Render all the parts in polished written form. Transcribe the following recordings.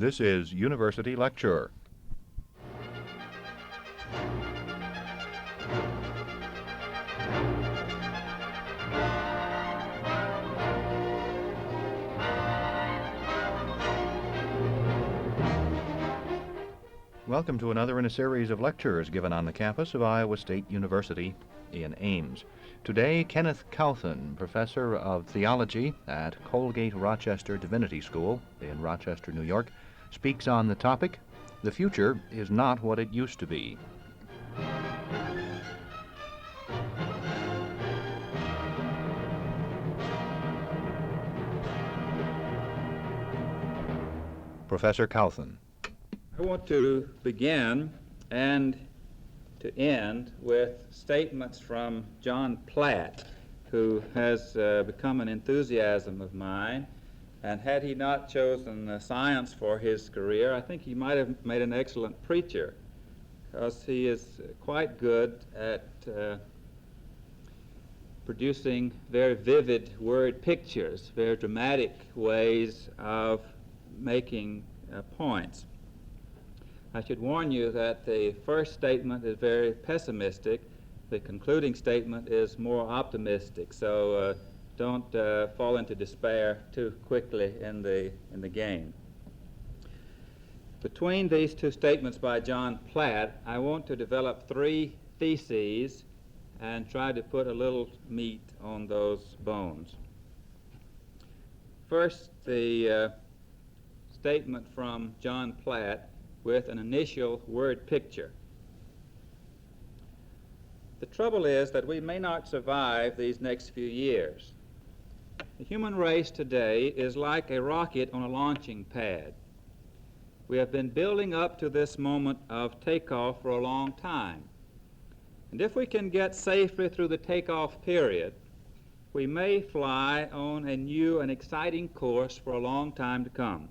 This is University Lecture. Welcome to another in a series of lectures given on the campus of Iowa State University in Ames. Today, Kenneth Kauthen, professor of theology at Colgate-Rochester Divinity School in Rochester, New York, speaks on the topic, "The Future is Not What It Used to Be." Professor Kauthen. I want to begin and to end with statements from John Platt, who has become an enthusiasm of mine. And had he not chosen science for his career, I think he might have made an excellent preacher, because he is quite good at producing very vivid word pictures, very dramatic ways of making points. I should warn you that the first statement is very pessimistic. The concluding statement is more optimistic. So don't fall into despair too quickly in the game. Between these two statements by John Platt, I want to develop three theses and try to put a little meat on those bones. First, the statement from John Platt with an initial word picture. The trouble is that we may not survive these next few years. The human race today is like a rocket on a launching pad. We have been building up to this moment of takeoff for a long time. And if we can get safely through the takeoff period, we may fly on a new and exciting course for a long time to come.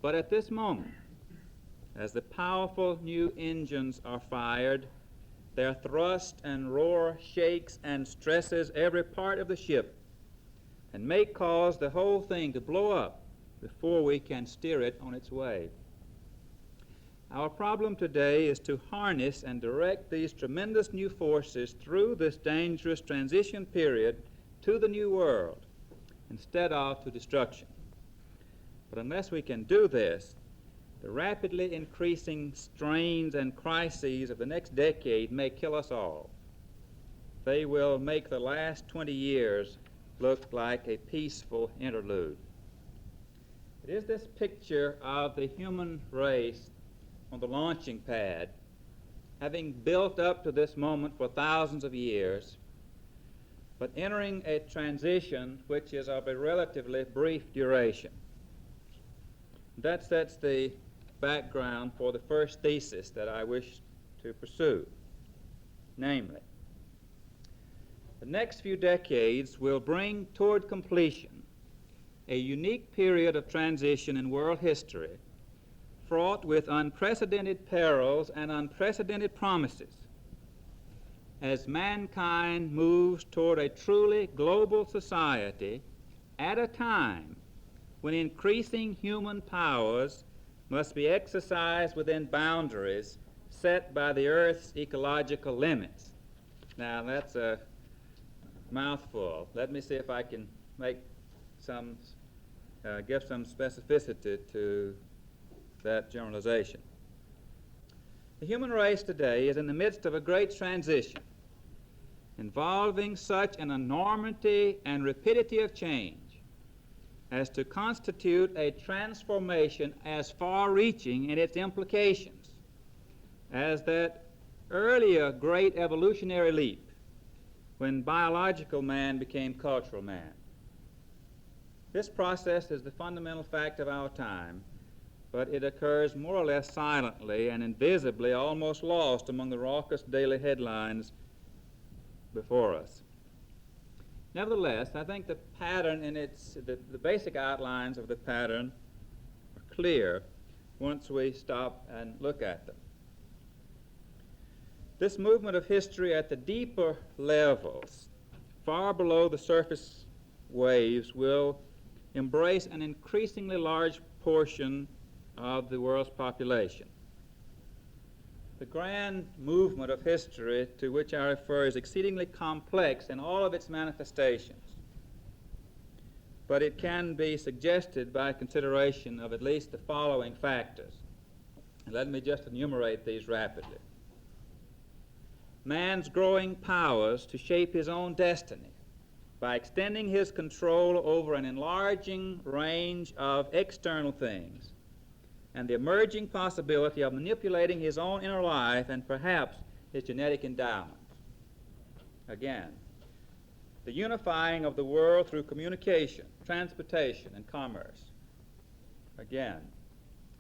But at this moment, as the powerful new engines are fired, their thrust and roar shakes and stresses every part of the ship and may cause the whole thing to blow up before we can steer it on its way. Our problem today is to harness and direct these tremendous new forces through this dangerous transition period to the new world instead of to destruction. But unless we can do this, the rapidly increasing strains and crises of the next decade may kill us all. They will make the last 20 years look like a peaceful interlude. It is this picture of the human race on the launching pad, having built up to this moment for thousands of years, but entering a transition which is of a relatively brief duration. That sets the background for the first thesis that I wish to pursue. Namely, the next few decades will bring toward completion a unique period of transition in world history fraught with unprecedented perils and unprecedented promises as mankind moves toward a truly global society at a time when increasing human powers must be exercised within boundaries set by the Earth's ecological limits. Now, that's a mouthful. Let me see if I can make give some specificity to that generalization. The human race today is in the midst of a great transition involving such an enormity and rapidity of change as to constitute a transformation as far-reaching in its implications as that earlier great evolutionary leap when biological man became cultural man. This process is the fundamental fact of our time, but it occurs more or less silently and invisibly, almost lost among the raucous daily headlines before us. Nevertheless, I think the pattern in the basic outlines of the pattern are clear once we stop and look at them. This movement of history at the deeper levels, far below the surface waves, will embrace an increasingly large portion of the world's population. The grand movement of history to which I refer is exceedingly complex in all of its manifestations, but it can be suggested by consideration of at least the following factors. And let me just enumerate these rapidly. Man's growing powers to shape his own destiny by extending his control over an enlarging range of external things, and the emerging possibility of manipulating his own inner life and perhaps his genetic endowment. Again, the unifying of the world through communication, transportation, and commerce. Again,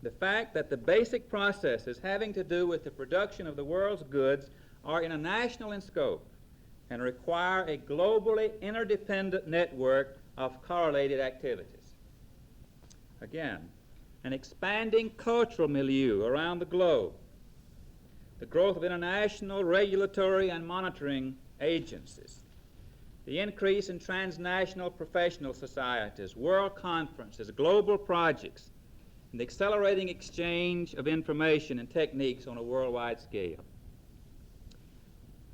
the fact that the basic processes having to do with the production of the world's goods are international in scope and require a globally interdependent network of correlated activities. Again, an expanding cultural milieu around the globe, the growth of international regulatory and monitoring agencies, the increase in transnational professional societies, world conferences, global projects, and the accelerating exchange of information and techniques on a worldwide scale.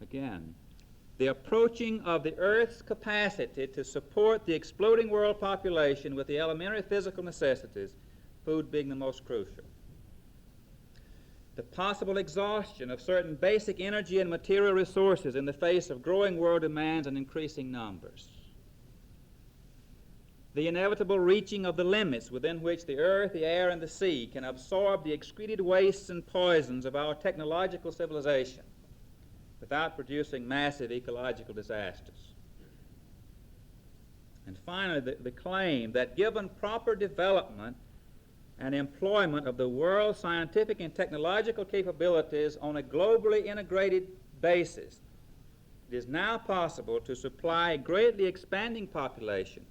Again, the approaching of the Earth's capacity to support the exploding world population with the elementary physical necessities, food being the most crucial. The possible exhaustion of certain basic energy and material resources in the face of growing world demands and increasing numbers. The inevitable reaching of the limits within which the earth, the air, and the sea can absorb the excreted wastes and poisons of our technological civilization without producing massive ecological disasters. And finally, the claim that given proper development and employment of the world's scientific and technological capabilities on a globally integrated basis, it is now possible to supply a greatly expanding population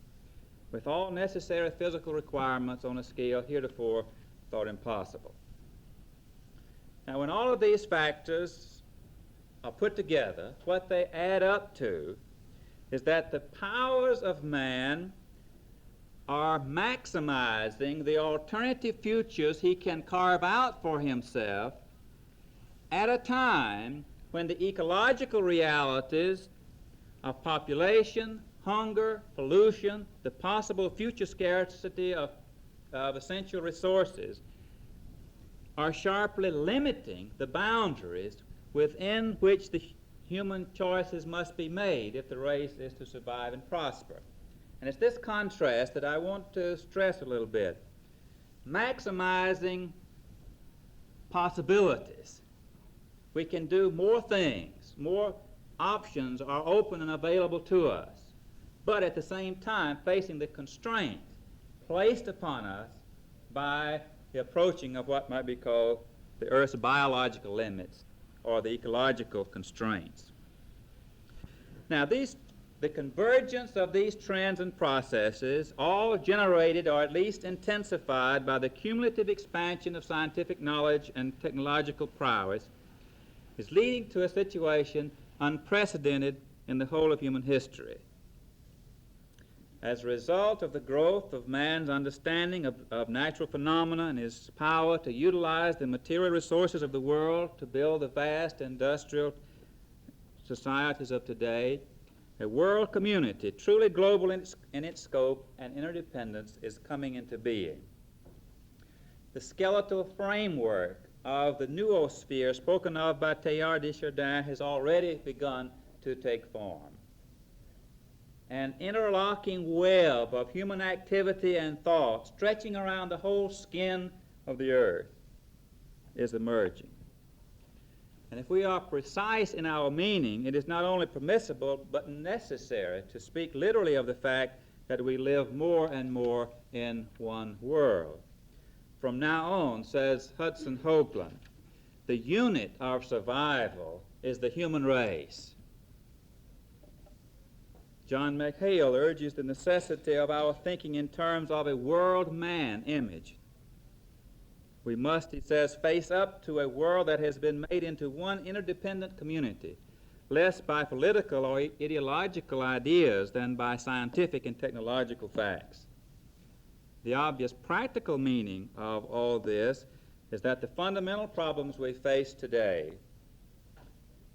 with all necessary physical requirements on a scale heretofore thought impossible. Now, when all of these factors are put together, what they add up to is that the powers of man are maximizing the alternative futures he can carve out for himself at a time when the ecological realities of population, hunger, pollution, the possible future scarcity of essential resources are sharply limiting the boundaries within which the human choices must be made if the race is to survive and prosper. And it's this contrast that I want to stress a little bit. Maximizing possibilities. We can do more things. More options are open and available to us. But at the same time, facing the constraint placed upon us by the approaching of what might be called the Earth's biological limits or the ecological constraints. Now, the convergence of these trends and processes, all generated or at least intensified by the cumulative expansion of scientific knowledge and technological prowess, is leading to a situation unprecedented in the whole of human history. As a result of the growth of man's understanding of natural phenomena and his power to utilize the material resources of the world to build the vast industrial societies of today, a world community, truly global in its scope and interdependence, is coming into being. The skeletal framework of the noosphere spoken of by Teilhard de Chardin has already begun to take form. An interlocking web of human activity and thought stretching around the whole skin of the earth is emerging. And if we are precise in our meaning, it is not only permissible but necessary to speak literally of the fact that we live more and more in one world. From now on, says Hudson Hoagland, the unit of survival is the human race. John McHale urges the necessity of our thinking in terms of a world man image. We must, he says, face up to a world that has been made into one interdependent community, less by political or ideological ideas than by scientific and technological facts. The obvious practical meaning of all this is that the fundamental problems we face today,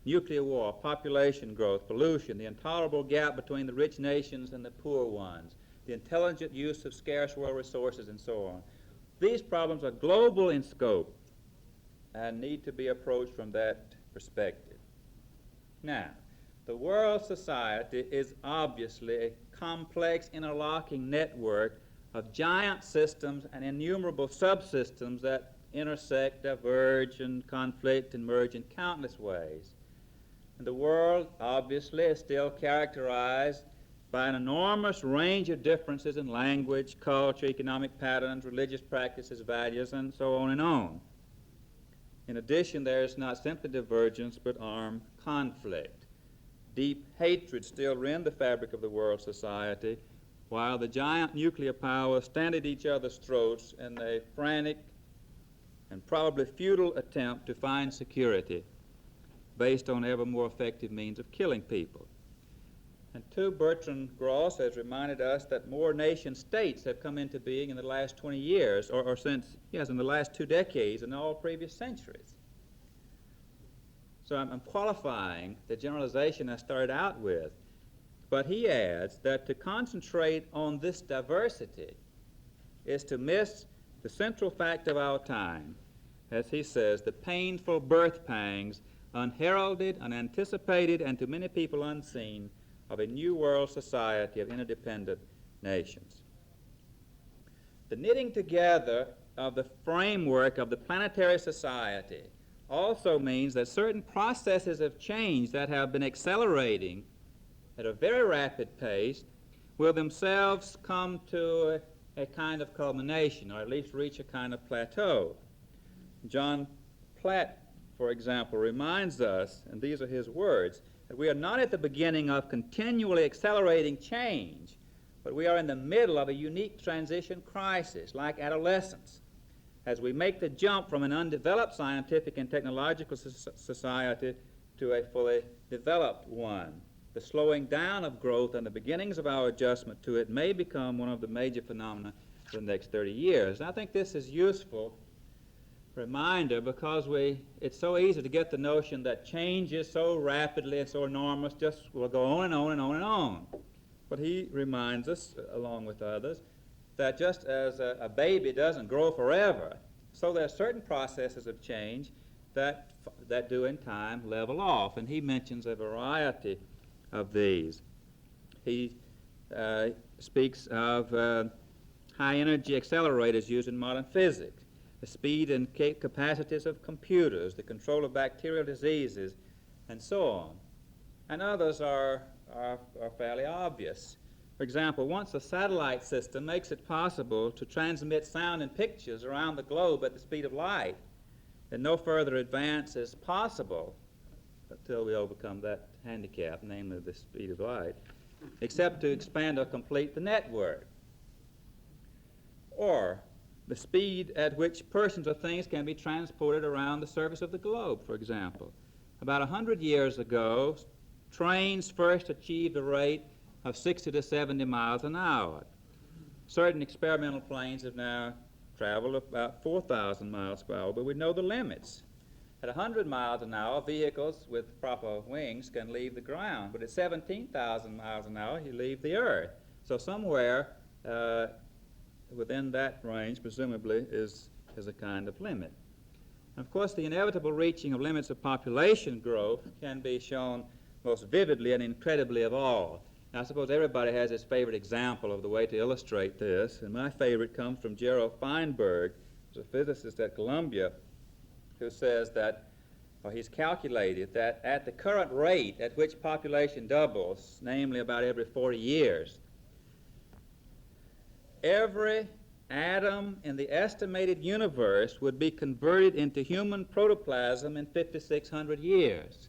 nuclear war, population growth, pollution, the intolerable gap between the rich nations and the poor ones, the intelligent use of scarce world resources, and so on, these problems are global in scope and need to be approached from that perspective. Now, the world society is obviously a complex interlocking network of giant systems and innumerable subsystems that intersect, diverge, and conflict and merge in countless ways. And the world, obviously, is still characterized by an enormous range of differences in language, culture, economic patterns, religious practices, values, and so on and on. In addition, there is not simply divergence, but armed conflict. Deep hatred still rend the fabric of the world society, while the giant nuclear powers stand at each other's throats in a frantic and probably futile attempt to find security based on ever more effective means of killing people. And too, Bertrand Gross has reminded us that more nation states have come into being in the last 20 years, or since, yes, in the last 2 decades and all previous centuries. So I'm qualifying the generalization I started out with, but he adds that to concentrate on this diversity is to miss the central fact of our time, as he says, the painful birth pangs, unheralded, unanticipated, and to many people unseen, of a new world society of interdependent nations. The knitting together of the framework of the planetary society also means that certain processes of change that have been accelerating at a very rapid pace will themselves come to a kind of culmination, or at least reach a kind of plateau. John Platt, for example, reminds us, and these are his words, that we are not at the beginning of continually accelerating change, but we are in the middle of a unique transition crisis, like adolescence, as we make the jump from an undeveloped scientific and technological society to a fully developed one. The slowing down of growth and the beginnings of our adjustment to it may become one of the major phenomena for the next 30 years. And I think this is useful reminder because it's so easy to get the notion that change is so rapidly and so enormous, just will go on and on and on and on. But he reminds us, along with others, that just as a baby doesn't grow forever, so there are certain processes of change that do in time level off, and he mentions a variety of these. He speaks of high energy accelerators used in modern physics, the speed and capacities of computers, the control of bacterial diseases, and so on. And others are fairly obvious. For example, once a satellite system makes it possible to transmit sound and pictures around the globe at the speed of light, then no further advance is possible until we overcome that handicap, namely the speed of light, except to expand or complete the network. Or the speed at which persons or things can be transported around the surface of the globe, for example. About 100 years ago, trains first achieved a rate of 60 to 70 miles an hour. Certain experimental planes have now traveled about 4,000 miles per hour, but we know the limits. At 100 miles an hour, vehicles with proper wings can leave the ground, but at 17,000 miles an hour, you leave the earth. So somewhere within that range, presumably, is a kind of limit. And of course, the inevitable reaching of limits of population growth can be shown most vividly and incredibly of all. Now, I suppose everybody has his favorite example of the way to illustrate this, and my favorite comes from Gerald Feinberg, who's a physicist at Columbia, who says that, or he's calculated that at the current rate at which population doubles, namely about every 40 years, every atom in the estimated universe would be converted into human protoplasm in 5,600 years.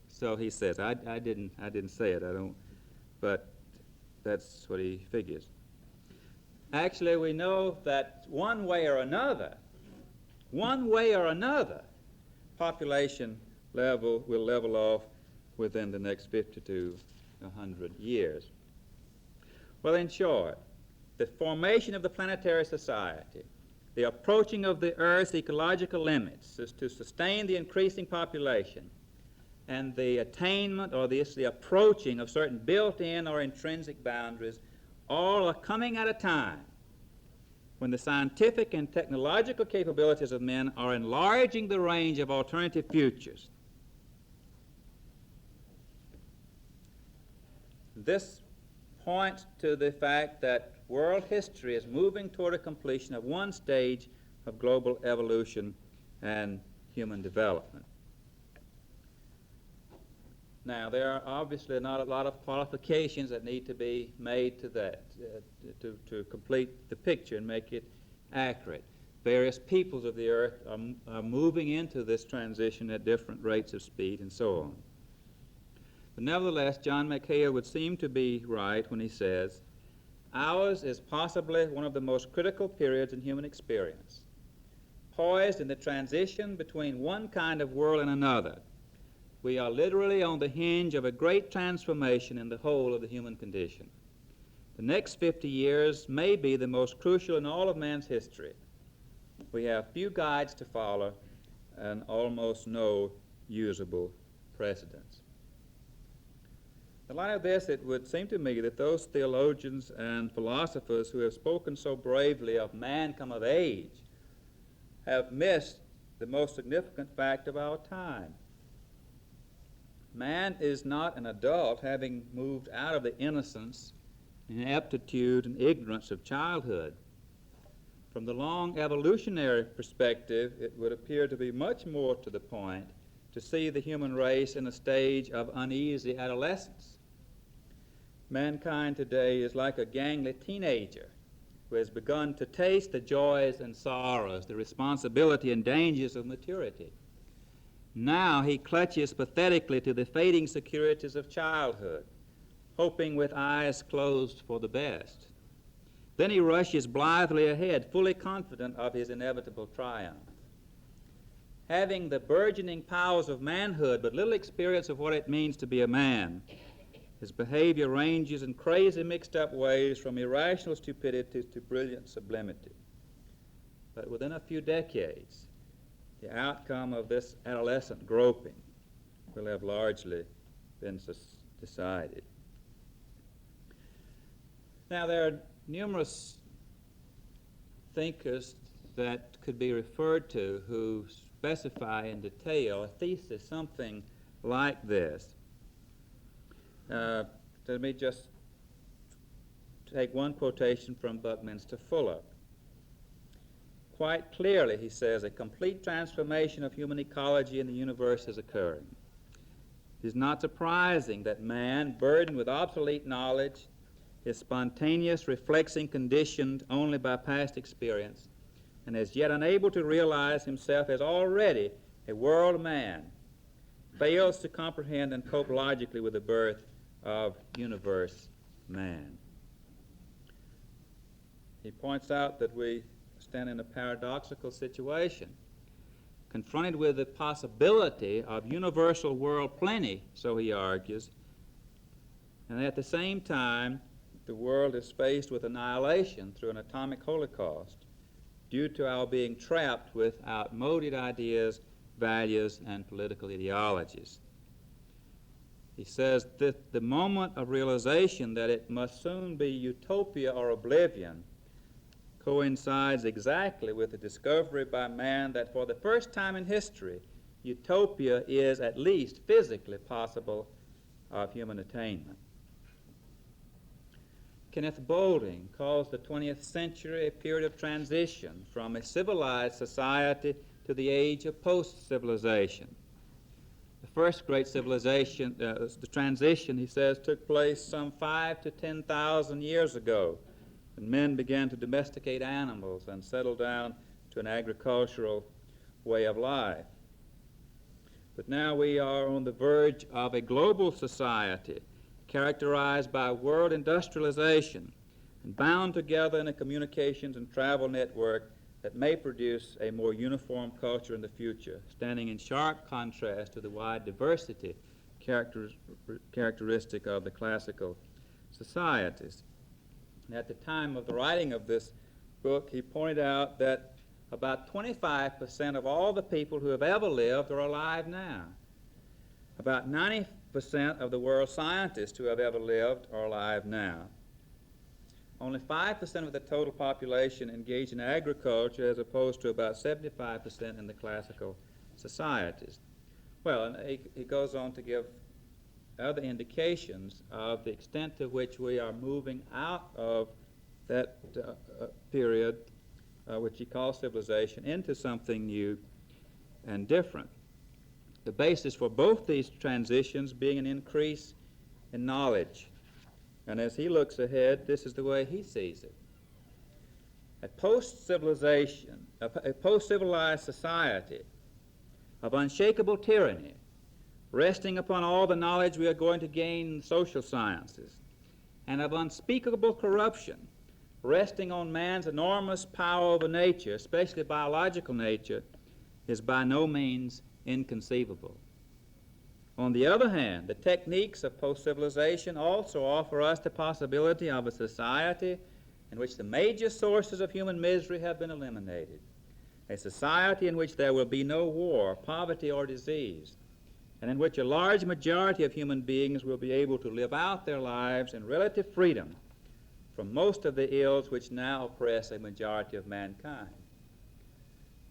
So he says, I didn't say it, but that's what he figures. Actually, we know that one way or another, population level will level off within the next 50 to 100 years. Well, in short, the formation of the planetary society, the approaching of the Earth's ecological limits is to sustain the increasing population, and the attainment or the approaching of certain built-in or intrinsic boundaries, all are coming at a time when the scientific and technological capabilities of men are enlarging the range of alternative futures. This points to the fact that world history is moving toward a completion of one stage of global evolution and human development. Now, there are obviously not a lot of qualifications that need to be made to that, to complete the picture and make it accurate. Various peoples of the earth are moving into this transition at different rates of speed and so on. But nevertheless, John McHale would seem to be right when he says, ours is possibly one of the most critical periods in human experience, poised in the transition between one kind of world and another. We are literally on the hinge of a great transformation in the whole of the human condition. The next 50 years may be the most crucial in all of man's history. We have few guides to follow and almost no usable precedents. In light of this, it would seem to me that those theologians and philosophers who have spoken so bravely of man come of age have missed the most significant fact of our time. Man is not an adult having moved out of the innocence, ineptitude, and ignorance of childhood. From the long evolutionary perspective, it would appear to be much more to the point to see the human race in a stage of uneasy adolescence. Mankind today is like a gangly teenager who has begun to taste the joys and sorrows, the responsibility and dangers of maturity. Now he clutches pathetically to the fading securities of childhood, hoping with eyes closed for the best. Then he rushes blithely ahead, fully confident of his inevitable triumph. Having the burgeoning powers of manhood, but little experience of what it means to be a man, his behavior ranges in crazy, mixed-up ways from irrational stupidity to brilliant sublimity. But within a few decades, the outcome of this adolescent groping will have largely been decided. Now, there are numerous thinkers that could be referred to who specify in detail a thesis something like this. Let me just take one quotation from Buckminster Fuller. Quite clearly, he says, a complete transformation of human ecology in the universe is occurring. It is not surprising that man, burdened with obsolete knowledge, is spontaneous, reflexing, conditioned only by past experience, and as yet unable to realize himself as already a world man, fails to comprehend and cope logically with the birth of universe man. He points out that we stand in a paradoxical situation, confronted with the possibility of universal world plenty, so he argues, and at the same time the world is faced with annihilation through an atomic holocaust due to our being trapped with outmoded ideas, values, and political ideologies. He says that the moment of realization that it must soon be utopia or oblivion coincides exactly with the discovery by man that for the first time in history, utopia is at least physically possible of human attainment. Kenneth Boulding calls the 20th century a period of transition from a civilized society to the age of post-civilization. The first great civilization, the transition, he says, took place some 5,000 to 10,000 years ago, when men began to domesticate animals and settle down to an agricultural way of life. But now we are on the verge of a global society characterized by world industrialization and bound together in a communications and travel network that may produce a more uniform culture in the future, standing in sharp contrast to the wide diversity characteristic of the classical societies. And at the time of the writing of this book, he pointed out that about 25% of all the people who have ever lived are alive now. About 90% of the world's scientists who have ever lived are alive now. Only 5% of the total population engaged in agriculture, as opposed to about 75% in the classical societies. Well, and he goes on to give other indications of the extent to which we are moving out of that period, which he calls civilization, into something new and different. The basis for both these transitions being an increase in knowledge. And as he looks ahead, this is the way he sees it. A post-civilization, a post-civilized society of unshakable tyranny, resting upon all the knowledge we are going to gain in social sciences, and of unspeakable corruption, resting on man's enormous power over nature, especially biological nature, is by no means inconceivable. On the other hand, the techniques of post-civilization also offer us the possibility of a society in which the major sources of human misery have been eliminated, a society in which there will be no war, poverty, or disease, and in which a large majority of human beings will be able to live out their lives in relative freedom from most of the ills which now oppress a majority of mankind.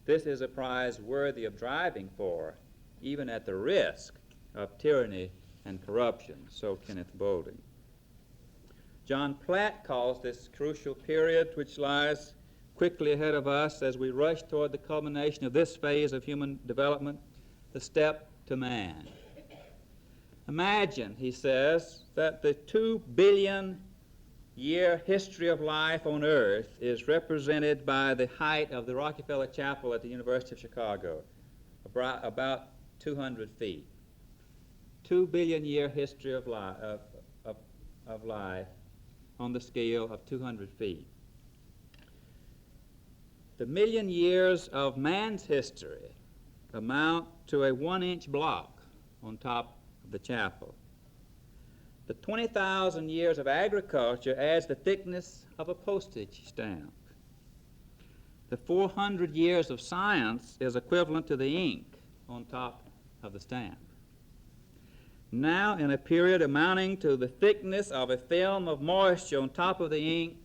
This is a prize worthy of driving for, even at the risk of tyranny and corruption, so Kenneth Boulding. John Platt calls this crucial period which lies quickly ahead of us as we rush toward the culmination of this phase of human development, the step to man. Imagine, he says, that the 2 billion year history of life on Earth is represented by the height of the Rockefeller Chapel at the University of Chicago, about 200 feet. 2 billion year history of life on the scale of 200 feet. The million years of man's history amount to a 1-inch block on top of the chapel. The 20,000 years of agriculture adds the thickness of a postage stamp. The 400 years of science is equivalent to the ink on top of the stamp. Now, in a period amounting to the thickness of a film of moisture on top of the ink,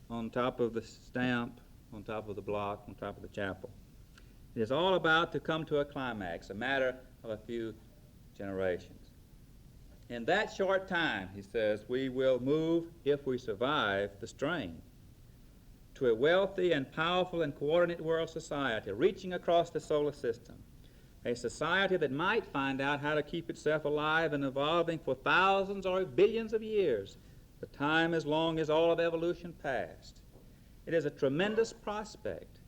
on top of the stamp, on top of the block, on top of the chapel, it is all about to come to a climax, a matter of a few generations. In that short time, he says, we will move, if we survive the strain, to a wealthy and powerful and coordinated world society reaching across the solar system, a society that might find out how to keep itself alive and evolving for thousands or billions of years, the time as long as all of evolution passed. It is a tremendous prospect.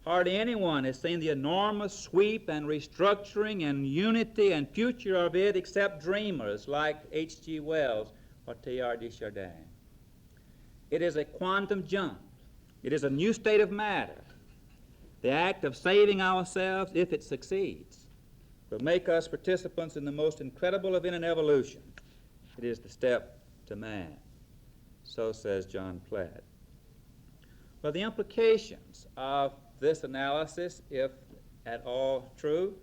Hardly anyone has seen the enormous sweep and restructuring and unity and future of it except dreamers like H.G. Wells or Teilhard de Chardin. It is a quantum jump. It is a new state of matter. The act of saving ourselves, if it succeeds, will make us participants in the most incredible event in evolution. It is the step to man. So says John Platt. Well, the implications of this analysis, if at all true,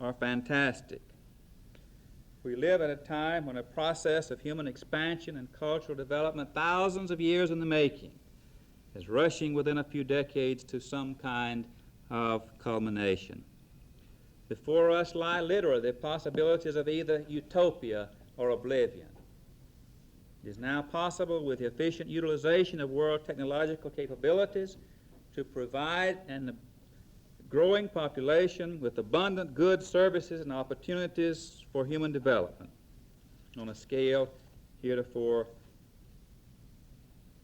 are fantastic. We live at a time when a process of human expansion and cultural development, thousands of years in the making, is rushing within a few decades to some kind of culmination. Before us lie literally the possibilities of either utopia or oblivion. It is now possible, with the efficient utilization of world technological capabilities, to provide a growing population with abundant goods, services, and opportunities for human development on a scale heretofore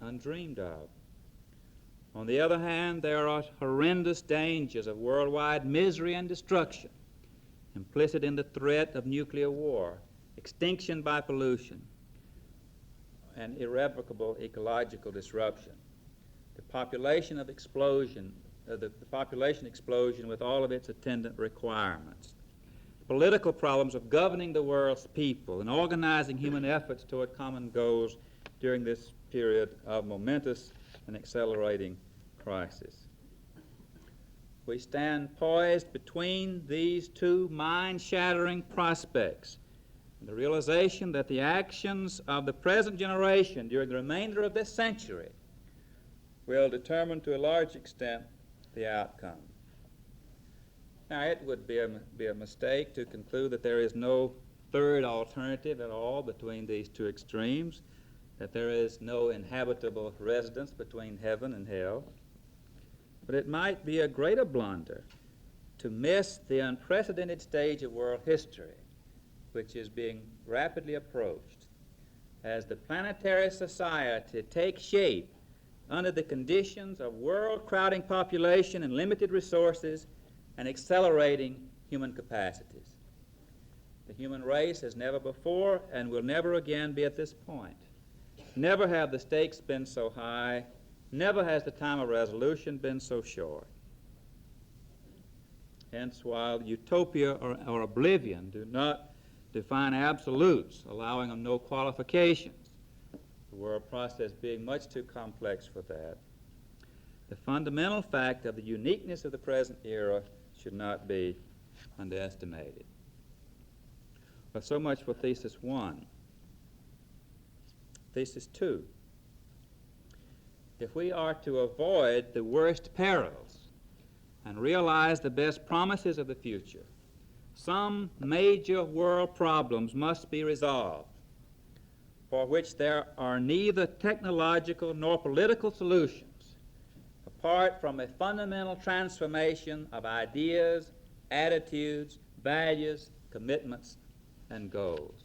undreamed of. On the other hand, there are horrendous dangers of worldwide misery and destruction, implicit in the threat of nuclear war, extinction by pollution, and irrevocable ecological disruption. The population explosion with all of its attendant requirements. Political problems of governing the world's people and organizing human efforts toward common goals during this period of momentous and accelerating crisis. We stand poised between these two mind-shattering prospects, the realization that the actions of the present generation during the remainder of this century will determine to a large extent the outcome. Now, it would be a mistake to conclude that there is no third alternative at all between these two extremes, that there is no inhabitable residence between heaven and hell. But it might be a greater blunder to miss the unprecedented stage of world history, which is being rapidly approached, as the planetary society takes shape under the conditions of world-crowding population and limited resources and accelerating human capacities. The human race has never before and will never again be at this point. Never have the stakes been so high. Never has the time of resolution been so short. Hence, while utopia or oblivion do not define absolutes, allowing them no qualifications, the world process being much too complex for that, the fundamental fact of the uniqueness of the present era should not be underestimated. But so much for Thesis 1. Thesis 2. If we are to avoid the worst perils and realize the best promises of the future, some major world problems must be resolved, for which there are neither technological nor political solutions, apart from a fundamental transformation of ideas, attitudes, values, commitments, and goals.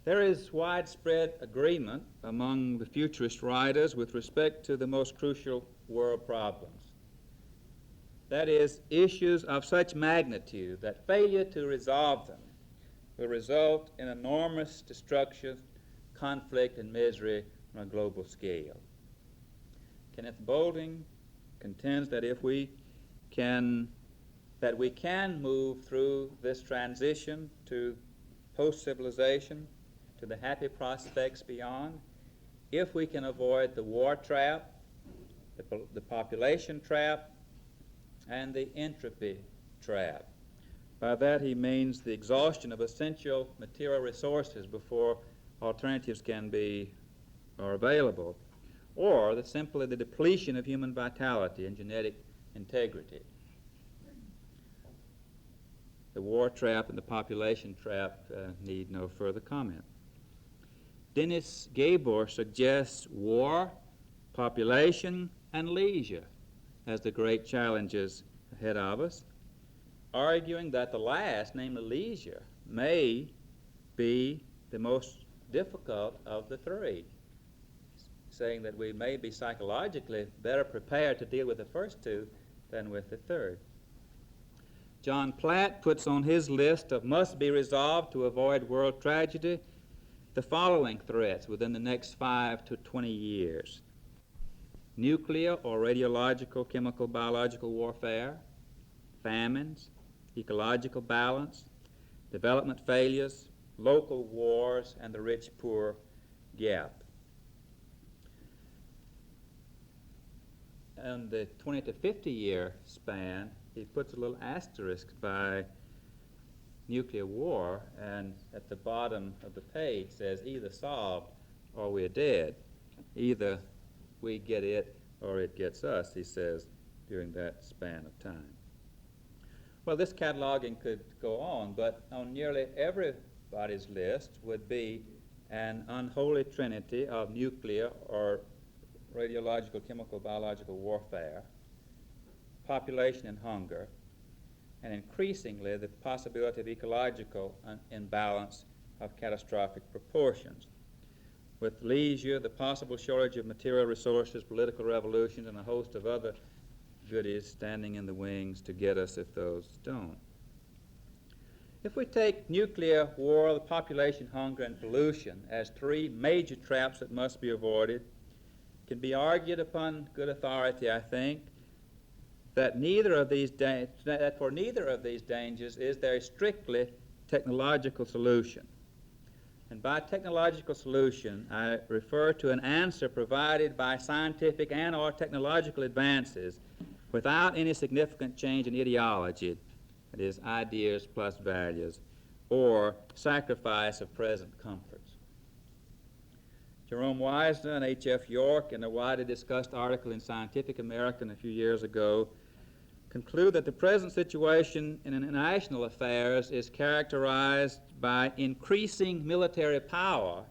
There is widespread agreement among the futurist writers with respect to the most crucial world problems. That is, issues of such magnitude that failure to resolve them will result in enormous destruction, conflict, and misery on a global scale. Kenneth Boulding contends that we can move through this transition to post-civilization, to the happy prospects beyond, if we can avoid the war trap, the population trap, and the entropy trap. By that he means the exhaustion of essential material resources before alternatives can be or available, or simply the depletion of human vitality and genetic integrity. The war trap and the population trap need no further comment. Dennis Gabor suggests war, population, and leisure as the great challenges ahead of us, arguing that the last, namely leisure, may be the most difficult of the three, saying that we may be psychologically better prepared to deal with the first two than with the third. John Platt puts on his list of must be resolved to avoid world tragedy the following threats within the next 5 to 20 years: nuclear or radiological, chemical, biological warfare, famines, ecological balance, development failures, local wars, and the rich-poor gap. In the 20 to 50 year span, he puts a little asterisk by nuclear war, and at the bottom of the page says either solved or we're dead. Either we get it or it gets us, he says, during that span of time. Well, this cataloging could go on, but on nearly everybody's list would be an unholy trinity of nuclear or radiological, chemical, biological warfare, population and hunger, and increasingly the possibility of ecological imbalance of catastrophic proportions. With leisure, the possible shortage of material resources, political revolutions, and a host of other goodies standing in the wings to get us if those don't. If we take nuclear war, the population, hunger, and pollution as three major traps that must be avoided, it can be argued upon good authority, I think, that for neither of these dangers is there a strictly technological solution. And by technological solution, I refer to an answer provided by scientific and or technological advances without any significant change in ideology, that is, ideas plus values, or sacrifice of present comforts. Jerome Wiesner and H.F. York, in a widely discussed article in Scientific American a few years ago, conclude that the present situation in international affairs is characterized by increasing military power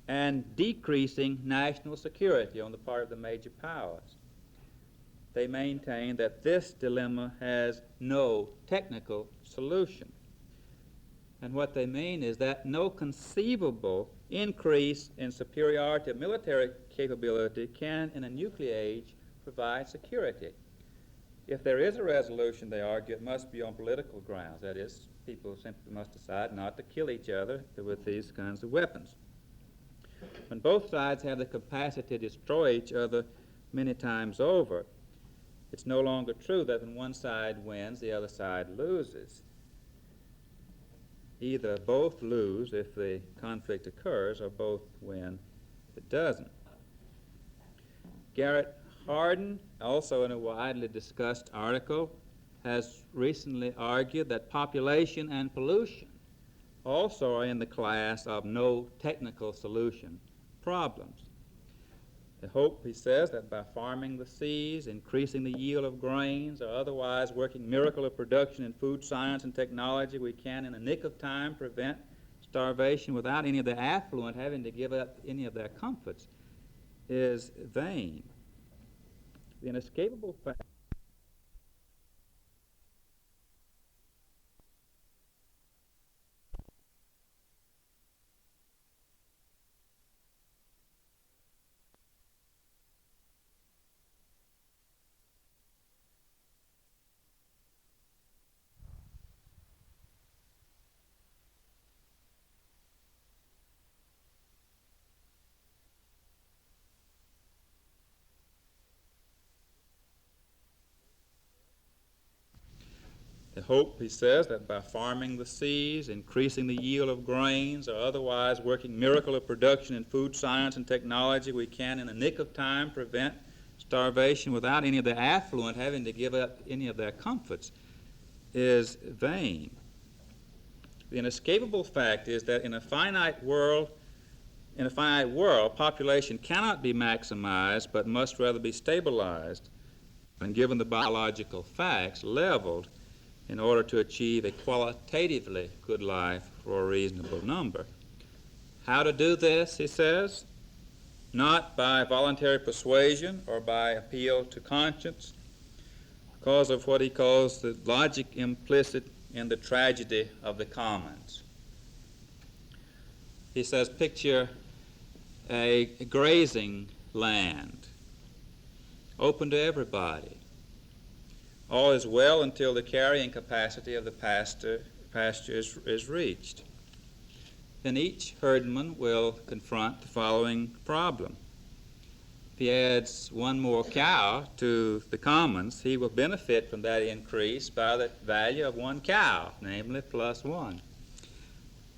and decreasing national security on the part of the major powers. They maintain that this dilemma has no technical solution. And what they mean is that no conceivable increase in superiority of military capability can, in a nuclear age, provide security. If there is a resolution, they argue, it must be on political grounds. That is, people simply must decide not to kill each other with these kinds of weapons. When both sides have the capacity to destroy each other many times over, it's no longer true that when one side wins, the other side loses. Either both lose if the conflict occurs, or both win if it doesn't. Garrett Hardin, also in a widely discussed article, has recently argued that population and pollution also are in the class of no technical solution problems. The hope, he says, that by farming the seas, increasing the yield of grains, or otherwise working miracle of production in food science and technology, we can, in a nick of time, prevent starvation without any of the affluent having to give up any of their comforts, is vain. The inescapable fact The hope, he says, that by farming the seas, increasing the yield of grains, or otherwise working miracle of production in food science and technology, we can, in a nick of time, prevent starvation without any of the affluent having to give up any of their comforts, is vain. The inescapable fact is that in a finite world, population cannot be maximized, but must rather be stabilized, and given the biological facts, leveled, in order to achieve a qualitatively good life for a reasonable number. How to do this, he says? Not by voluntary persuasion or by appeal to conscience, because of what he calls the logic implicit in the tragedy of the commons. He says, picture a grazing land, open to everybody. All is well until the carrying capacity of the pasture is reached. Then each herdman will confront the following problem. If he adds one more cow to the commons, he will benefit from that increase by the value of one cow, namely +1.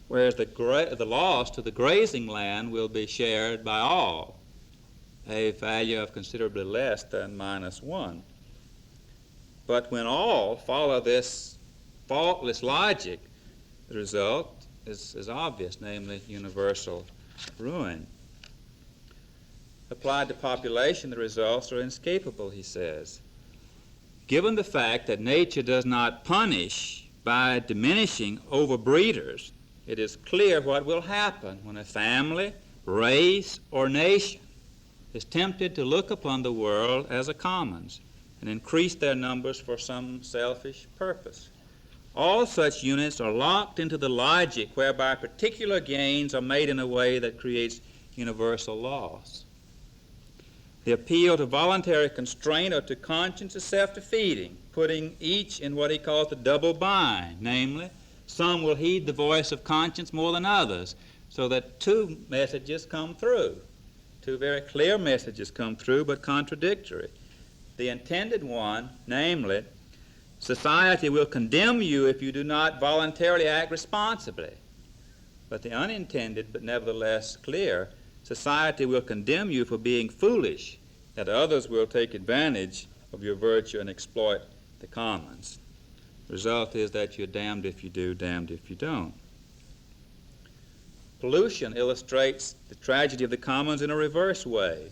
Whereas the loss to the grazing land will be shared by all, a value of considerably less than -1. But when all follow this faultless logic, the result is obvious, namely universal ruin. Applied to population, the results are inescapable, he says. Given the fact that nature does not punish by diminishing overbreeders, it is clear what will happen when a family, race, or nation is tempted to look upon the world as a commons and increase their numbers for some selfish purpose. All such units are locked into the logic whereby particular gains are made in a way that creates universal loss. The appeal to voluntary constraint or to conscience is self-defeating, putting each in what he calls the double bind, namely, some will heed the voice of conscience more than others, so that two messages come through, two very clear messages come through, but contradictory. The intended one, namely, society will condemn you if you do not voluntarily act responsibly. But the unintended, but nevertheless clear, society will condemn you for being foolish, that others will take advantage of your virtue and exploit the commons. The result is that you're damned if you do, damned if you don't. Pollution illustrates the tragedy of the commons in a reverse way.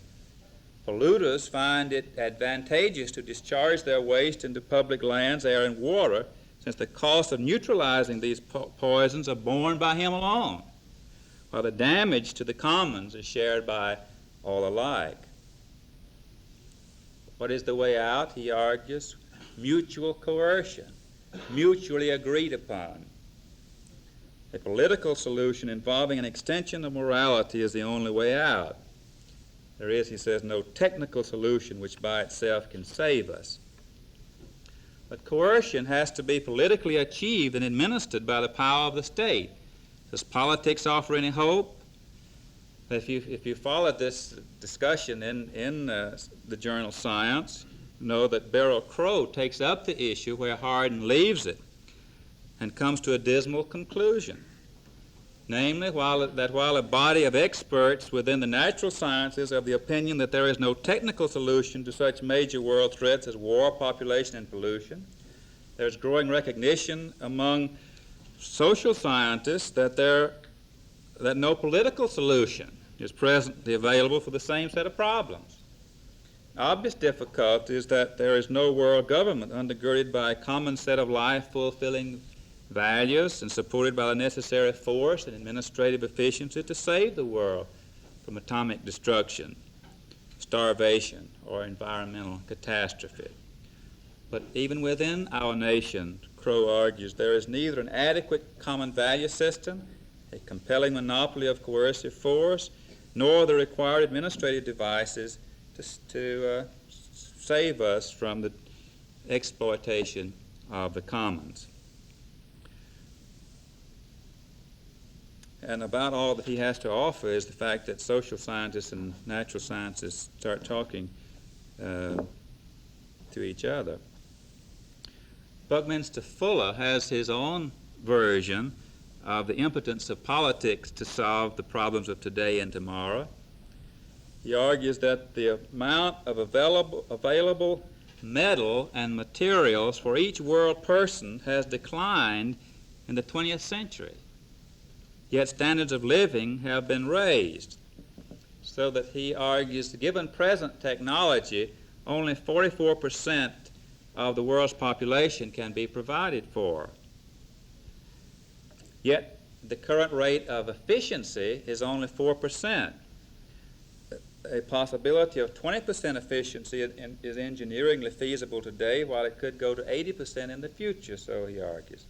Polluters find it advantageous to discharge their waste into public lands, air, and water, since the cost of neutralizing these poisons are borne by him alone, while the damage to the commons is shared by all alike. What is the way out, he argues? Mutual coercion, mutually agreed upon. A political solution involving an extension of morality is the only way out. There is, he says, no technical solution which by itself can save us. But coercion has to be politically achieved and administered by the power of the state. Does politics offer any hope? If you followed this discussion in the journal Science, know that Beryl Crow takes up the issue where Hardin leaves it and comes to a dismal conclusion. Namely, while a body of experts within the natural sciences are of the opinion that there is no technical solution to such major world threats as war, population, and pollution, there's growing recognition among social scientists that no political solution is presently available for the same set of problems. Obvious difficulty is that there is no world government undergirded by a common set of life-fulfilling values and supported by the necessary force and administrative efficiency to save the world from atomic destruction, starvation, or environmental catastrophe. But even within our nation, Crow argues, there is neither an adequate common value system, a compelling monopoly of coercive force, nor the required administrative devices to save us from the exploitation of the commons. And about all that he has to offer is the fact that social scientists and natural sciences start talking to each other. Buckminster Fuller has his own version of the impotence of politics to solve the problems of today and tomorrow. He argues that the amount of available metal and materials for each world person has declined in the 20th century. Yet standards of living have been raised, so that he argues, given present technology, only 44% of the world's population can be provided for. Yet the current rate of efficiency is only 4%. A possibility of 20% efficiency is engineeringly feasible today, while it could go to 80% in the future, so he argues.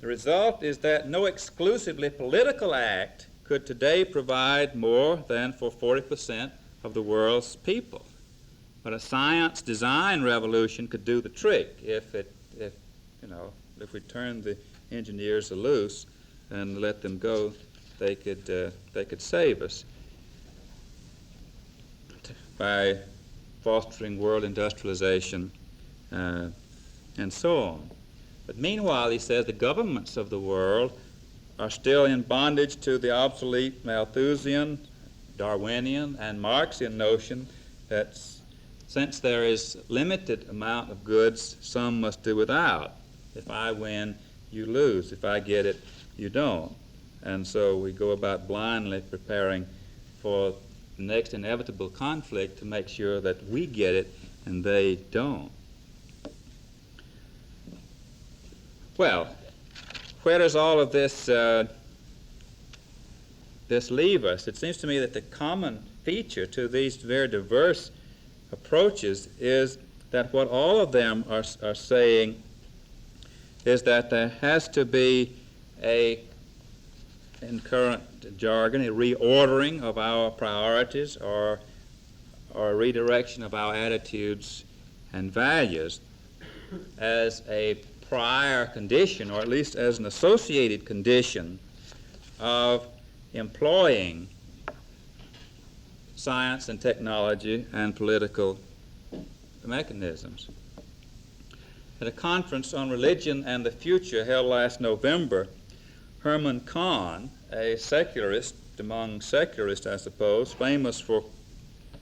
The result is that no exclusively political act could today provide more than for 40% of the world's people. But a science design revolution could do the trick if we turn the engineers loose and let them go, they could save us by fostering world industrialization and so on. But meanwhile, he says, the governments of the world are still in bondage to the obsolete Malthusian, Darwinian, and Marxian notion that since there is limited amount of goods, some must do without. If I win, you lose. If I get it, you don't. And so we go about blindly preparing for the next inevitable conflict to make sure that we get it and they don't. Well, where does all of this leave us? It seems to me that the common feature to these very diverse approaches is that what all of them are saying is that there has to be in current jargon, a reordering of our priorities or a redirection of our attitudes and values as a prior condition, or at least as an associated condition of employing science and technology and political mechanisms. At a conference on religion and the future held last November, Herman Kahn, a secularist among secularists, I suppose, famous for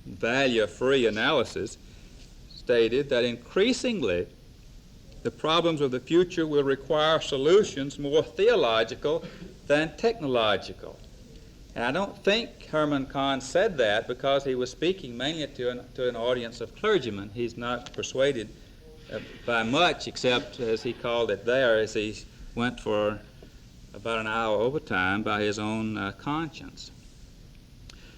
value-free analysis, stated that increasingly the problems of the future will require solutions more theological than technological. And I don't think Herman Kahn said that because he was speaking mainly to an audience of clergymen. He's not persuaded by much, except, as he called it there, as he went for about an hour overtime by his own conscience.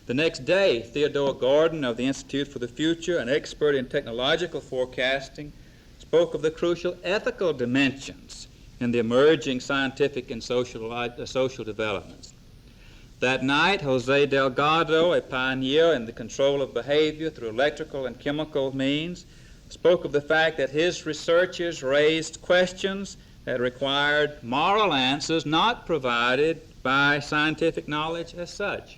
The next day, Theodore Gordon of the Institute for the Future, an expert in technological forecasting, spoke of the crucial ethical dimensions in the emerging scientific and social developments. That night, Jose Delgado, a pioneer in the control of behavior through electrical and chemical means, spoke of the fact that his researches raised questions that required moral answers not provided by scientific knowledge as such.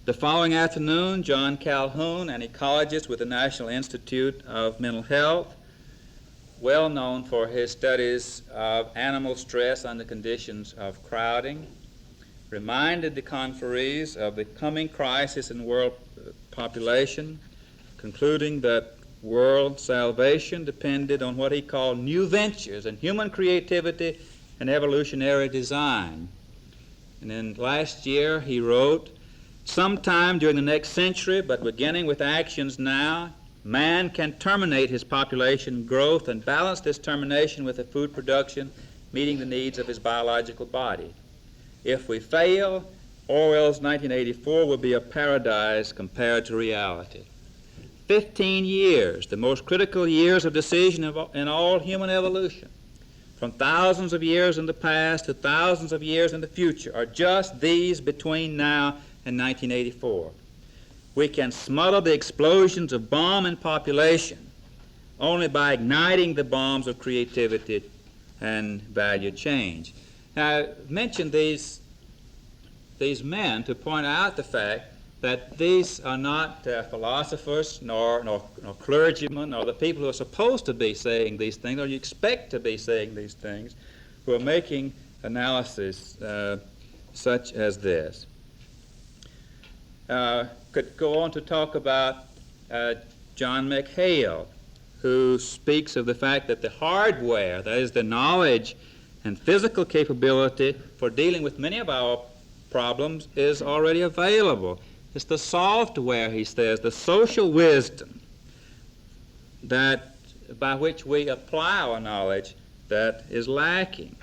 The following afternoon, John Calhoun, an ecologist with the National Institute of Mental Health, well known for his studies of animal stress under conditions of crowding, reminded the conferees of the coming crisis in world population, concluding that world salvation depended on what he called new ventures in human creativity and evolutionary design. And then last year he wrote, "Sometime during the next century, but beginning with actions now, man can terminate his population growth and balance this termination with a food production meeting the needs of his biological body. If we fail, Orwell's 1984 will be a paradise compared to reality." 15 years, the most critical years of decision in all human evolution, from thousands of years in the past to thousands of years in the future, are just these between now and 1984. We can smother the explosions of bomb and population only by igniting the bombs of creativity and value change. Now, I mentioned these men to point out the fact that these are not philosophers nor clergymen or the people who are supposed to be saying these things or you expect to be saying these things who are making analysis such as this. Could go on to talk about John McHale, who speaks of the fact that the hardware, that is the knowledge and physical capability for dealing with many of our problems, is already available. It's the software, he says, the social wisdom that by which we apply our knowledge that is lacking.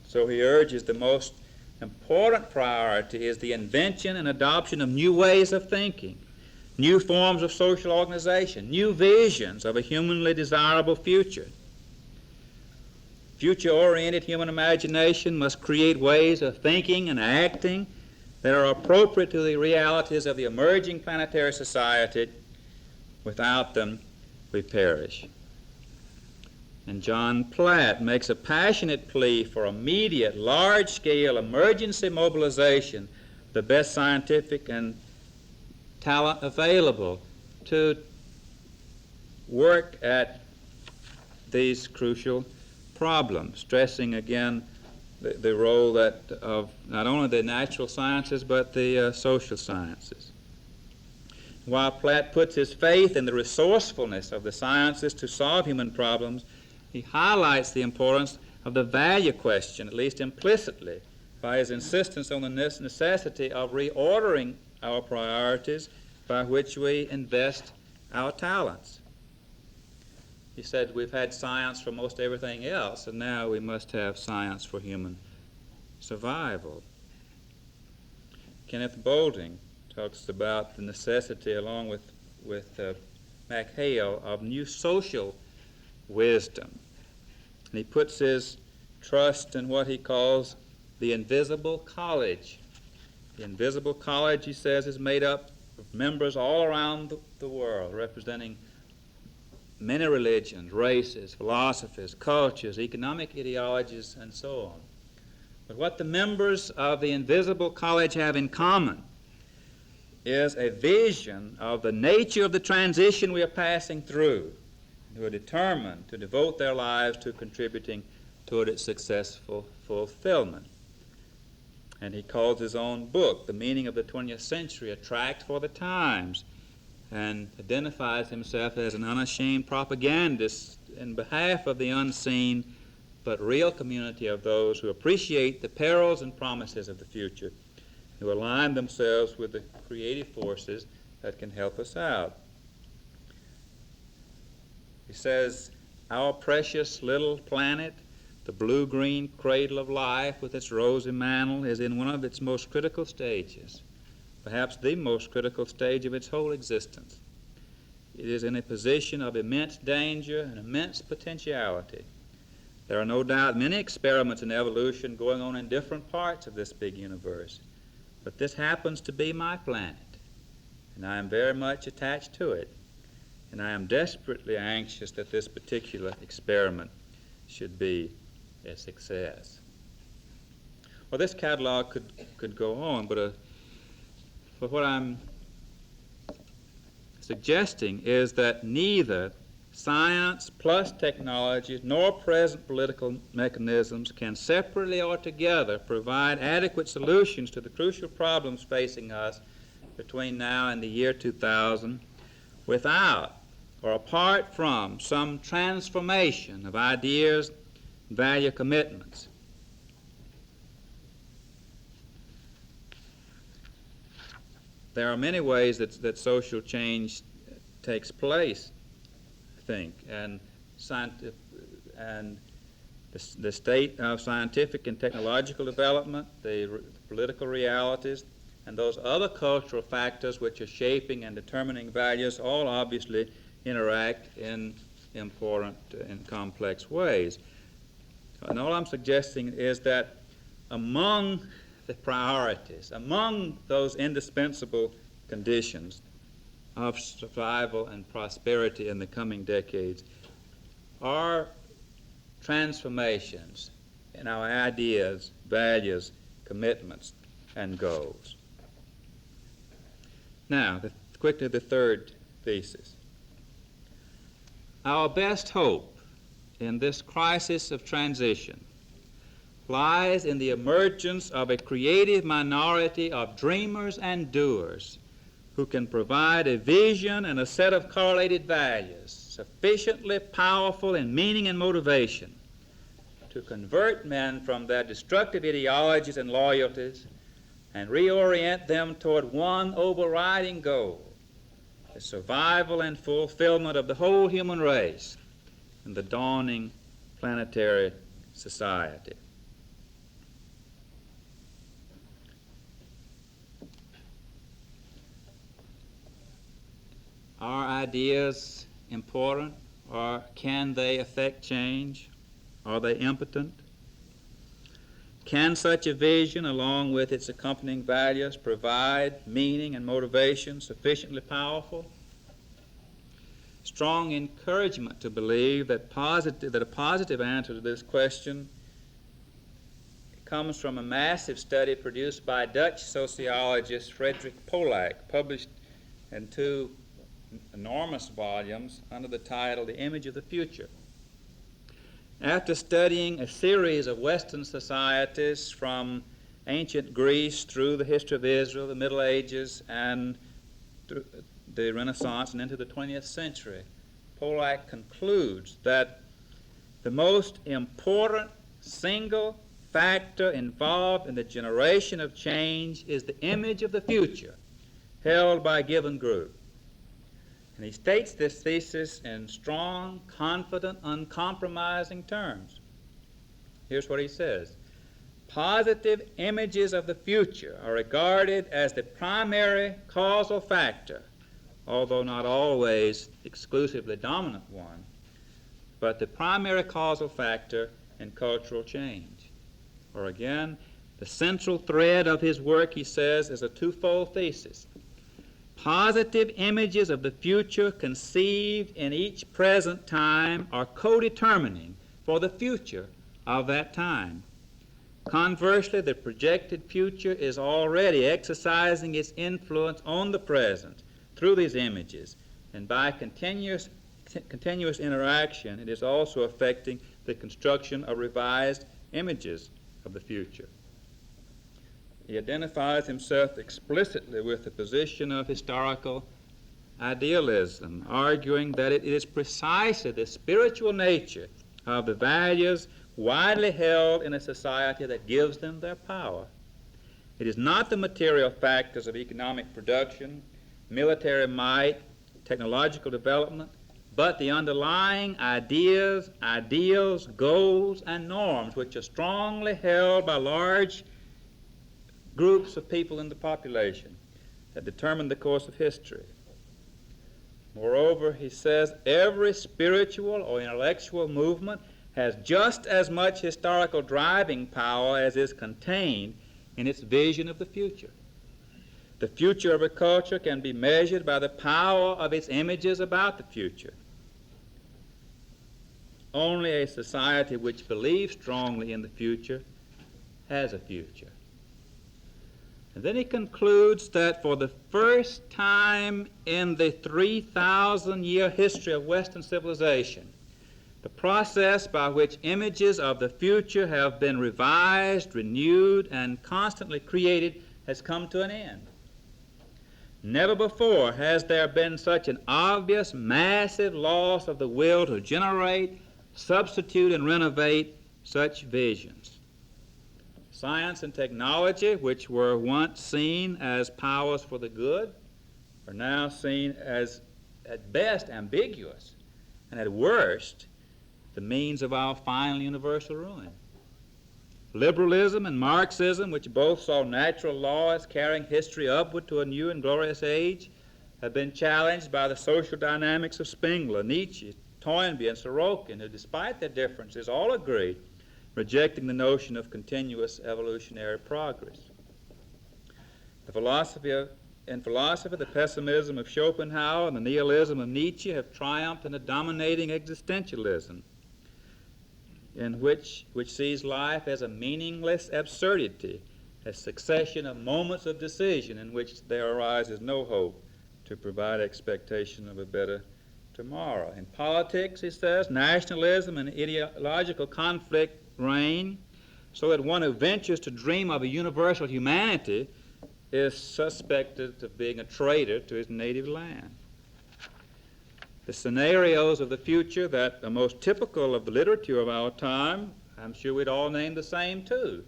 So he urges the most important priority is the invention and adoption of new ways of thinking, new forms of social organization, new visions of a humanly desirable future. Future-oriented human imagination must create ways of thinking and acting that are appropriate to the realities of the emerging planetary society. Without them, we perish. And John Platt makes a passionate plea for immediate, large-scale emergency mobilization, the best scientific and talent available to work at these crucial problems, stressing again the role of not only the natural sciences but the social sciences. While Platt puts his faith in the resourcefulness of the sciences to solve human problems, he highlights the importance of the value question, at least implicitly, by his insistence on the necessity of reordering our priorities by which we invest our talents. He said we've had science for most everything else, and now we must have science for human survival. Kenneth Boulding talks about the necessity, along with McHale, of new social wisdom. And he puts his trust in what he calls the invisible college. The invisible college, he says, is made up of members all around the world, representing many religions, races, philosophies, cultures, economic ideologies, and so on. But what the members of the invisible college have in common is a vision of the nature of the transition we are passing through, who are determined to devote their lives to contributing toward its successful fulfillment. And he calls his own book, The Meaning of the 20th Century, a tract for the times, and identifies himself as an unashamed propagandist in behalf of the unseen but real community of those who appreciate the perils and promises of the future, who align themselves with the creative forces that can help us out. He says, our precious little planet, the blue-green cradle of life with its rosy mantle, is in one of its most critical stages, perhaps the most critical stage of its whole existence. It is in a position of immense danger and immense potentiality. There are no doubt many experiments in evolution going on in different parts of this big universe, but this happens to be my planet, and I am very much attached to it, and I am desperately anxious that this particular experiment should be a success. Well, this catalog could go on, but what I'm suggesting is that neither science plus technology nor present political mechanisms can separately or together provide adequate solutions to the crucial problems facing us between now and the year 2000 without or apart from some transformation of ideas and value commitments. There are many ways that social change takes place, I think, and the state of scientific and technological development, the political realities, and those other cultural factors which are shaping and determining values all obviously interact in important and complex ways. And all I'm suggesting is that among the priorities, among those indispensable conditions of survival and prosperity in the coming decades are transformations in our ideas, values, commitments, and goals. Now, quickly the third thesis. Our best hope in this crisis of transition lies in the emergence of a creative minority of dreamers and doers who can provide a vision and a set of correlated values sufficiently powerful in meaning and motivation to convert men from their destructive ideologies and loyalties and reorient them toward one overriding goal, the survival and fulfillment of the whole human race and the dawning planetary society. Are ideas important, or can they affect change? Are they impotent? Can such a vision, along with its accompanying values, provide meaning and motivation sufficiently powerful? Strong encouragement to believe that a positive answer to this question comes from a massive study produced by Dutch sociologist Frederik Pollack, published in 2 enormous volumes under the title The Image of the Future. After studying a series of Western societies from ancient Greece through the history of Israel, the Middle Ages, and the Renaissance and into the 20th century, Pollack concludes that the most important single factor involved in the generation of change is the image of the future held by a given group. And he states this thesis in strong, confident, uncompromising terms. Here's what he says. Positive images of the future are regarded as the primary causal factor, although not always exclusively dominant one, but the primary causal factor in cultural change. Or again, the central thread of his work, he says, is a twofold thesis. Positive images of the future conceived in each present time are co-determining for the future of that time. Conversely, the projected future is already exercising its influence on the present through these images, and by continuous interaction, it is also affecting the construction of revised images of the future. He identifies himself explicitly with the position of historical idealism, arguing that it is precisely the spiritual nature of the values widely held in a society that gives them their power. It is not the material factors of economic production, military might, technological development, but the underlying ideas, ideals, goals, and norms which are strongly held by large groups of people in the population that determine the course of history. Moreover, he says every spiritual or intellectual movement has just as much historical driving power as is contained in its vision of the future. The future of a culture can be measured by the power of its images about the future. Only a society which believes strongly in the future has a future. And then he concludes that for the first time in the 3,000-year history of Western civilization, the process by which images of the future have been revised, renewed, and constantly created has come to an end. Never before has there been such an obvious, massive loss of the will to generate, substitute, and renovate such visions. Science and technology, which were once seen as powers for the good, are now seen as, at best, ambiguous, and at worst, the means of our final universal ruin. Liberalism and Marxism, which both saw natural law as carrying history upward to a new and glorious age, have been challenged by the social dynamics of Spengler, Nietzsche, Toynbee, and Sorokin, who, despite their differences, all agree, rejecting the notion of continuous evolutionary progress. In philosophy, the pessimism of Schopenhauer and the nihilism of Nietzsche have triumphed in a dominating existentialism, which sees life as a meaningless absurdity, a succession of moments of decision in which there arises no hope to provide expectation of a better tomorrow. In politics, he says, nationalism and ideological conflict reign, so that one who ventures to dream of a universal humanity is suspected of being a traitor to his native land. The scenarios of the future that are most typical of the literature of our time, I'm sure we'd all name the same too.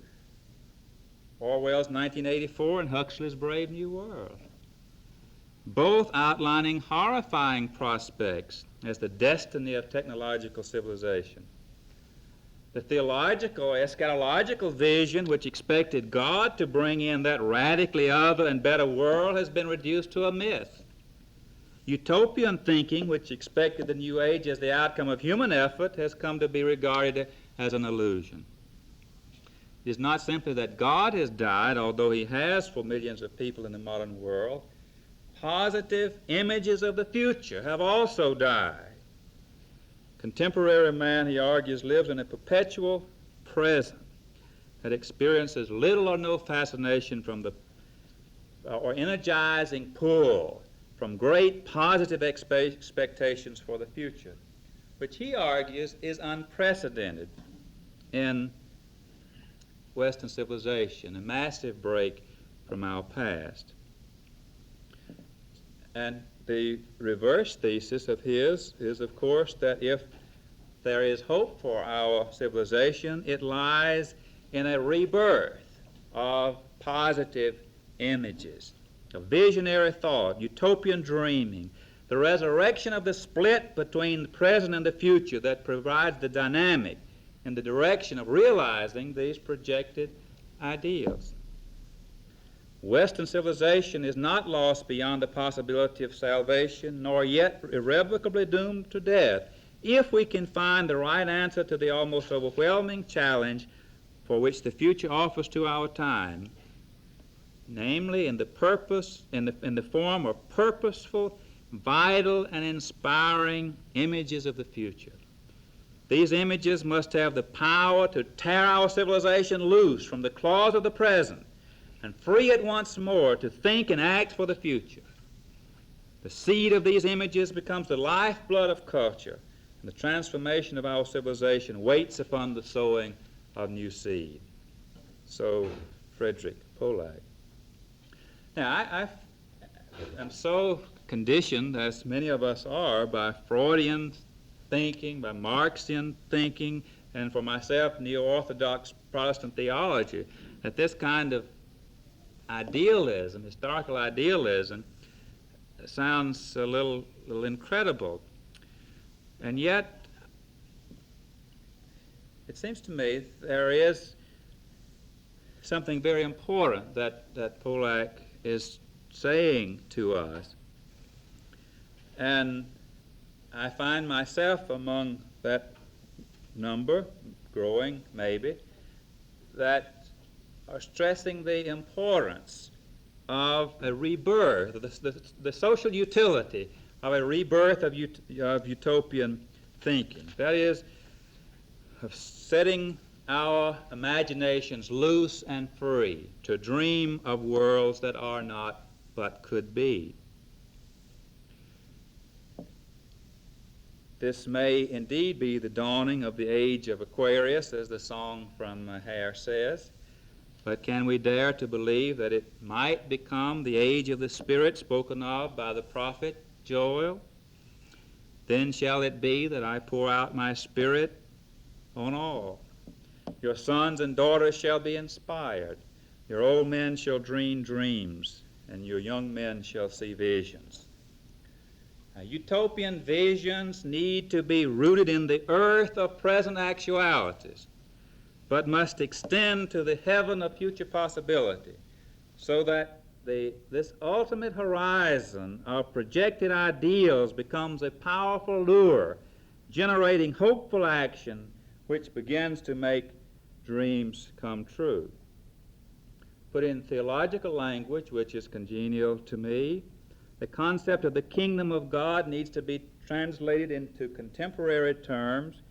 Orwell's 1984 and Huxley's Brave New World. Both outlining horrifying prospects as the destiny of technological civilization. The theological, eschatological vision which expected God to bring in that radically other and better world has been reduced to a myth. Utopian thinking, which expected the new age as the outcome of human effort, has come to be regarded as an illusion. It is not simply that God has died, although he has for millions of people in the modern world. Positive images of the future have also died. Contemporary man, he argues, lives in a perpetual present that experiences little or no fascination from the or energizing pull from great positive expectations for the future, which he argues is unprecedented in Western civilization, a massive break from our past. And the reverse thesis of his is, of course, that if there is hope for our civilization, it lies in a rebirth of positive images, of visionary thought, utopian dreaming, the resurrection of the split between the present and the future that provides the dynamic in the direction of realizing these projected ideals. Western civilization is not lost beyond the possibility of salvation, nor yet irrevocably doomed to death, if we can find the right answer to the almost overwhelming challenge for which the future offers to our time, namely in the form of purposeful, vital, and inspiring images of the future. These images must have the power to tear our civilization loose from the claws of the present and free it once more to think and act for the future. The seed of these images becomes the lifeblood of culture, and the transformation of our civilization waits upon the sowing of new seed. So, Frederick Pollack. Now, I am so conditioned, as many of us are, by Freudian thinking, by Marxian thinking, and for myself, neo-Orthodox Protestant theology, that this kind of idealism, historical idealism, sounds a little incredible. And yet, it seems to me there is something very important that Pollack is saying to us. And I find myself among that number, growing maybe, that are stressing the importance of a rebirth, the social utility of a rebirth of utopian thinking. That is, of setting our imaginations loose and free to dream of worlds that are not but could be. This may indeed be the dawning of the age of Aquarius, as the song from Hare says, but can we dare to believe that it might become the age of the Spirit spoken of by the prophet Joel? Then shall it be that I pour out my Spirit on all. Your sons and daughters shall be inspired. Your old men shall dream dreams, and your young men shall see visions. Now, utopian visions need to be rooted in the earth of present actualities, but must extend to the heaven of future possibility, so that this ultimate horizon of projected ideals becomes a powerful lure, generating hopeful action which begins to make dreams come true. Put in theological language, which is congenial to me, the concept of the kingdom of God needs to be translated into contemporary terms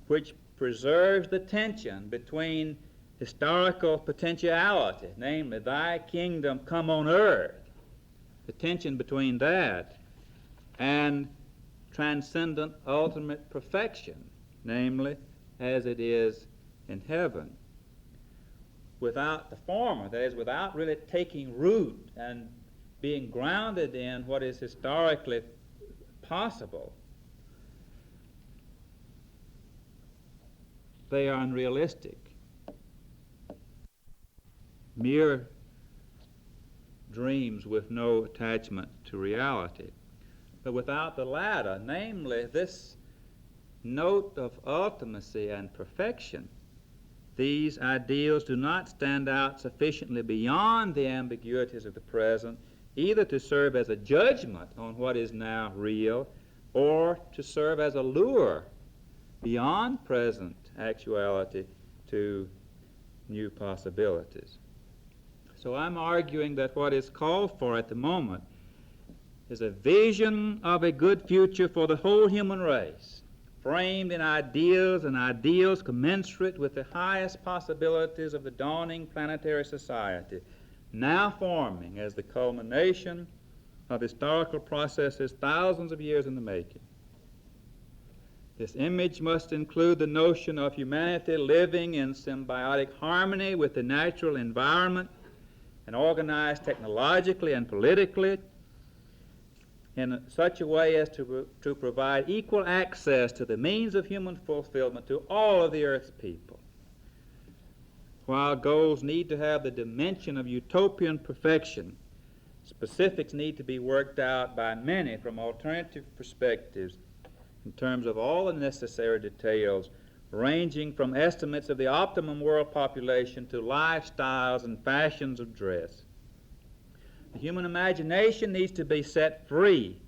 which preserves the tension between historical potentiality, namely, thy kingdom come on earth, the tension between that and transcendent ultimate perfection, namely, as it is in heaven. Without the former, that is, without really taking root and being grounded in what is historically possible, they are unrealistic. Mere dreams with no attachment to reality. But without the latter, namely this note of ultimacy and perfection, these ideals do not stand out sufficiently beyond the ambiguities of the present, either to serve as a judgment on what is now real or to serve as a lure beyond present actuality to new possibilities. So I'm arguing that what is called for at the moment is a vision of a good future for the whole human race, framed in ideals and ideals commensurate with the highest possibilities of the dawning planetary society, now forming as the culmination of historical processes thousands of years in the making. This image must include the notion of humanity living in symbiotic harmony with the natural environment and organized technologically and politically in such a way as to provide equal access to the means of human fulfillment to all of the earth's people. While goals need to have the dimension of utopian perfection, specifics need to be worked out by many from alternative perspectives in terms of all the necessary details, ranging from estimates of the optimum world population to lifestyles and fashions of dress. The human imagination needs to be set free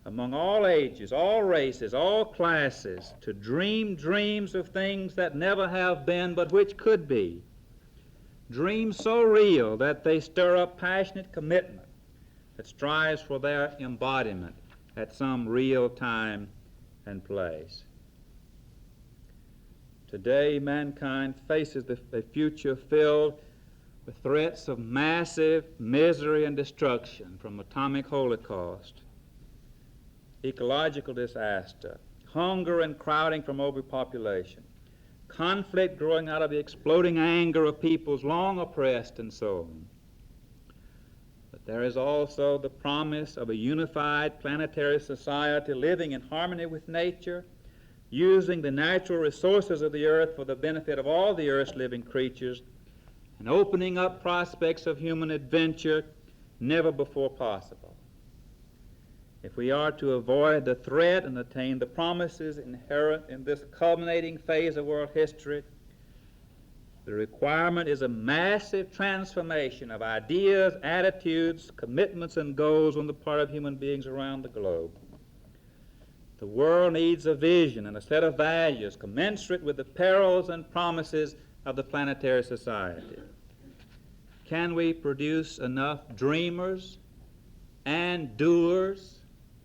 among all ages, all races, all classes, to dream dreams of things that never have been but which could be. Dreams so real that they stir up passionate commitment that strives for their embodiment at some real time and place. Today, mankind faces a future filled with threats of massive misery and destruction, from atomic holocaust, ecological disaster, hunger and crowding from overpopulation, conflict growing out of the exploding anger of peoples long oppressed, and so on. But there is also the promise of a unified planetary society living in harmony with nature, using the natural resources of the earth for the benefit of all the earth's living creatures, and opening up prospects of human adventure never before possible. If we are to avoid the threat and attain the promises inherent in this culminating phase of world history, the requirement is a massive transformation of ideas, attitudes, commitments, and goals on the part of human beings around the globe. The world needs a vision and a set of values commensurate with the perils and promises of the planetary society. Can we produce enough dreamers and doers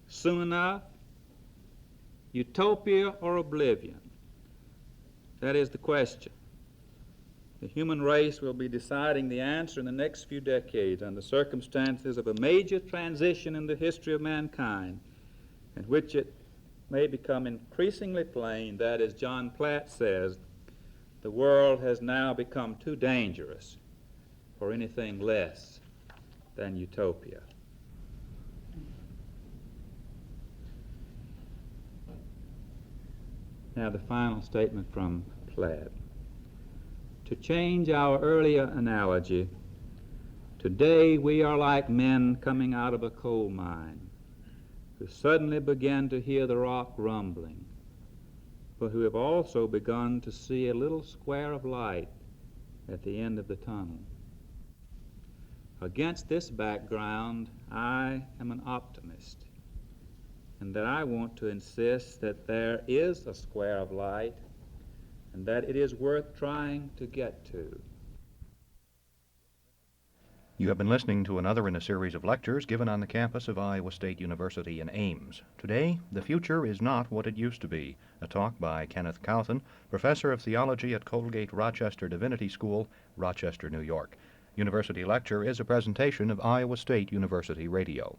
soon enough? Utopia or oblivion? That is the question. The human race will be deciding the answer in the next few decades under circumstances of a major transition in the history of mankind, in which it may become increasingly plain that, as John Platt says, the world has now become too dangerous for anything less than utopia. Now the final statement from Platt. To change our earlier analogy, today we are like men coming out of a coal mine who suddenly began to hear the rock rumbling, but who have also begun to see a little square of light at the end of the tunnel. Against this background, I am an optimist, and that I want to insist that there is a square of light and that it is worth trying to get to. You have been listening to another in a series of lectures given on the campus of Iowa State University in Ames. Today, The Future is Not What It Used to Be, a talk by Kenneth Kauthen, professor of theology at Colgate Rochester Divinity School, Rochester, New York. University Lecture is a presentation of Iowa State University Radio.